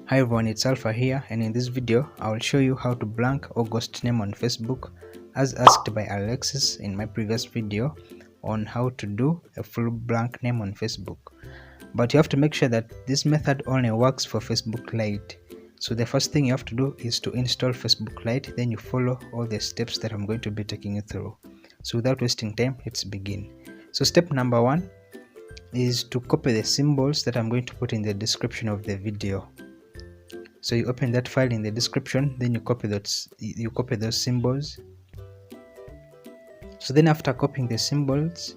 Hi everyone, it's Alpha here, and in this video I will show you how to blank or ghost name on Facebook as asked by Alexis in my previous video on how to do a full blank name on Facebook. But you have to make sure that this method only works for Facebook Lite. So the first thing you have to do is to install Facebook Lite, then you follow all the steps that I'm going to be taking you through. So without wasting time, let's begin. So step number 1 is to copy the symbols that I'm going to put in the description of the video. So you open that file in the description, then you copy those symbols. So then after copying the symbols,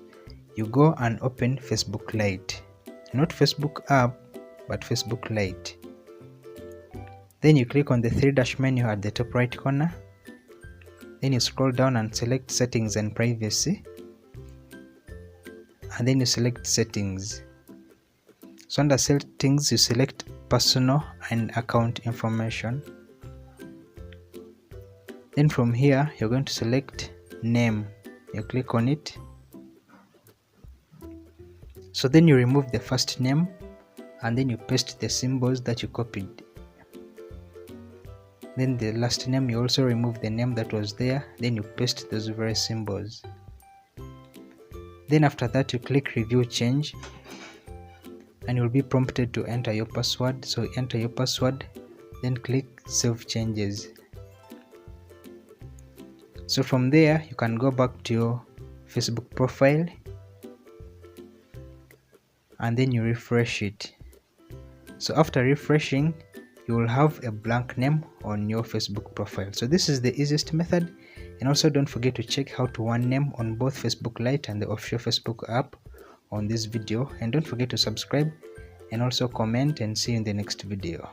you go and open Facebook Lite, not Facebook app but Facebook Lite. Then you click on the 3-dash menu at the top right corner, then you scroll down and select settings and privacy, and then you select settings. So under settings you select personal and account information. Then from here you're going to select name, you click on it. So then you remove the first name and then you paste the symbols that you copied. Then the last name, you also remove the name that was there, then you paste those very symbols. Then after that you click review change and you'll be prompted to enter your password. So enter your password, then click save changes. So from there you can go back to your Facebook profile and then you refresh it. So after refreshing, you will have a blank name on your Facebook profile. So this is the easiest method, and also don't forget to check how to one name on both Facebook Lite and the official Facebook app on this video, and don't forget to subscribe and also comment, and see you in the next video.